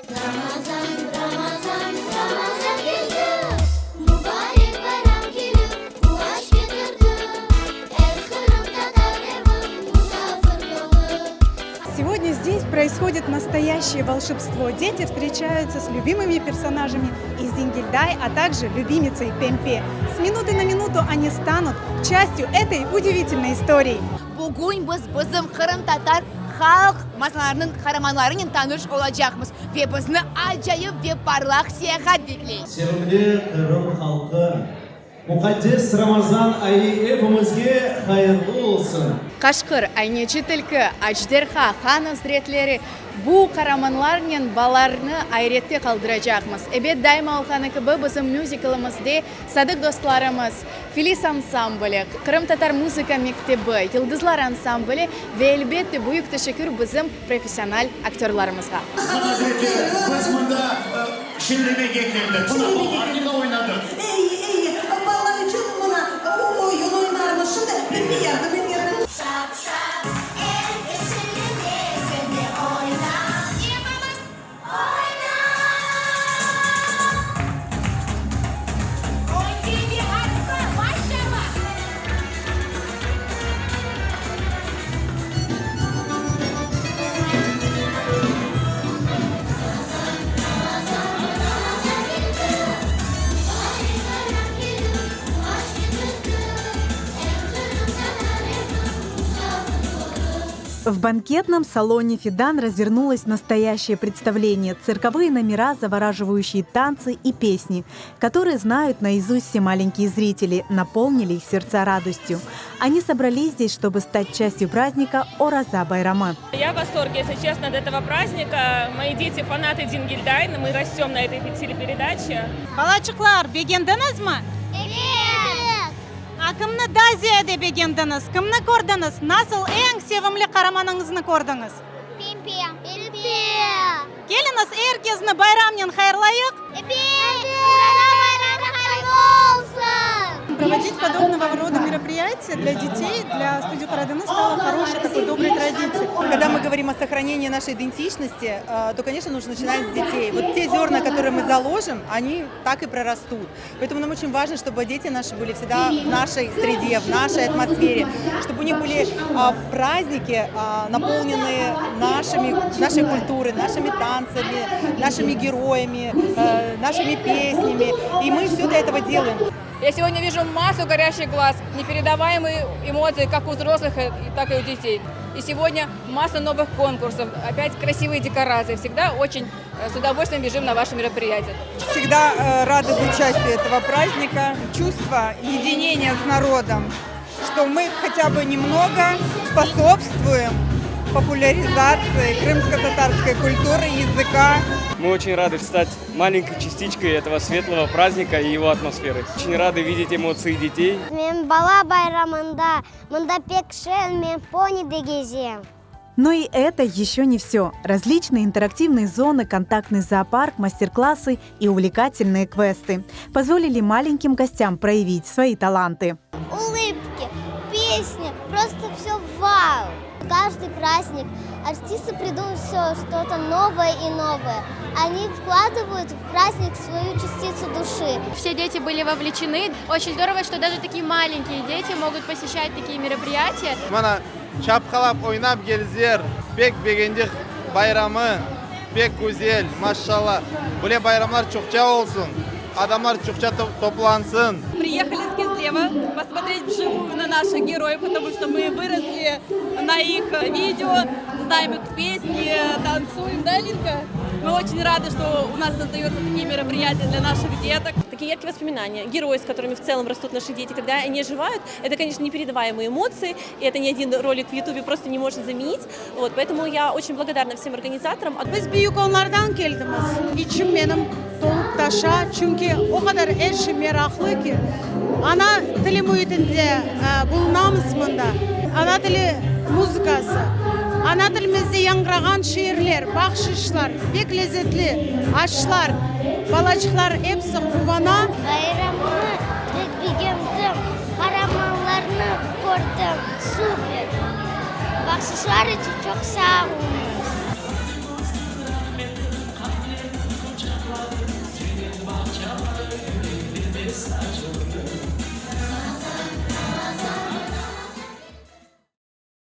Ramazan, Ramazan, Ramazan geldi. Mübarek bayram günü bu aşk getirdi. El Kırım'da Darev'in musafir yolu. Сегодня здесь происходит настоящее волшебство. Дети встречаются с любимыми персонажами из Дингильдай, а также любимицей Пемпе. С минуты на минуту они станут частью этой удивительной истории. Bugün bizim Kırım Tatar halk masalarının kahramanlarıyla tanış olacağımız ve bizni acayip ve parlak seyahat bekliyor. Sevimli Kırım halkı, Mukaddes Ramazan ayı hepimizge hayırlı olsun. Кашқыр, айнечі тілкі, Аждерха, хан hazretleri bu kahramanlarla баларны ayretте қалдырacağımız. Evet daima olğanı gibi bizim müzikalımızda sadık dostlarımız, Filis ansambli, Kırım Tatar Müzika Mektebi, Yıldızlar ansambli ve elbette büyük teşekkür bizim profesyonel aktörlarımızga. Hazretleri biz bunda şiirine getirdik. Buna Ballar'da oynadık. İyi, vallahi çok bana oyun oynarmış. Şimdi bir yardım edin. Sat sat el esirinde sen de oyna. Yapamaz. Oyna. Oyun bir harika başlama. В банкетном салоне «Фидан» развернулось настоящее представление – цирковые номера, завораживающие танцы и песни, которые знают наизусть все маленькие зрители, наполнили их сердца радостью. Они собрались здесь, чтобы стать частью праздника Ораза Байрама. Я в восторге, если честно, от этого праздника. Мои дети фанаты Дингильдай, мы растем на этой телепередаче. Балачықлар, бегендіңіз ма? Кімні Дазияда бегендіңіз? Кімні көрдіңіз? Насыл ең севімлі қараманыңызны көрдіңіз? Пимпе. Пимпе. Келіңіз, әркезні байрамнен хайырлайық. Ура, bayramı hayırlı olsun. Проводить подобного рода мероприятия для детей, для студии Караданы стало хорошей такой доброй традицией. Когда мы говорим о сохранении нашей идентичности, то, конечно, нужно начинать с детей. Вот те зерна, которые мы заложим, они так и прорастут. Поэтому нам очень важно, чтобы дети наши были всегда в нашей среде, в нашей атмосфере, чтобы у них были праздники, наполненные нашей культурой, нашими танцами, нашими героями, нашими песнями. И мы все для этого делаем. Я сегодня вижу массу горящих глаз, непередаваемые эмоции как у взрослых, так и у детей. И сегодня масса новых конкурсов, опять красивые декорации. Всегда очень с удовольствием бежим на ваши мероприятия. Всегда рады быть частью этого праздника. Чувство единения с народом, что мы хотя бы немного способствуем популяризации крымско-татарской культуры, языка. Мы очень рады стать маленькой частичкой этого светлого праздника и его атмосферы. Очень рады видеть эмоции детей. Мен бала байрамында, мында пек шен, мен пони дегезем. Но и это еще не все. Различные интерактивные зоны, контактный зоопарк, мастер-классы и увлекательные квесты позволили маленьким гостям проявить свои таланты. Улыбки, песни, просто все вау. Каждый праздник артисты придумывают все что-то новое и новое. Они вкладывают в праздник свою частицу души. Все дети были вовлечены. Очень здорово, что даже такие маленькие дети могут посещать такие мероприятия. Mana şapkalap oynap gelizler. Pek beğendik bayramı. Pek güzel maşallah. Böyle bayramlar çokça olsun. Adamlar çokça toplansın. Приехали с Кислева посмотреть вживую на наших героев, потому что мы выросли на их видео, знаем их песни, танцуем, да, Линка? Мы очень рады, что у нас создаются такие мероприятия для наших деток. Такие яркие воспоминания, герои, с которыми в целом растут наши дети, когда они оживают, это, конечно, непередаваемые эмоции, и это ни один ролик в Ютубе просто не может заменить. Вот, поэтому я очень благодарна всем организаторам. Biz büyük onlardan geldimiz. İçim benim dolup taşa çünkü o kadar eşi meraklı ki. Ana dili muhitinde bulunamız bunda. Ana dili muzikası. Ana dilimizde yankıran şiirler, bakışlar, pek lezzetli aşlar, balacıklar hepsi kubana. Bayramını beğendim, kahramanlarını gördüm, süper. Bakışlar için çok sağ olun.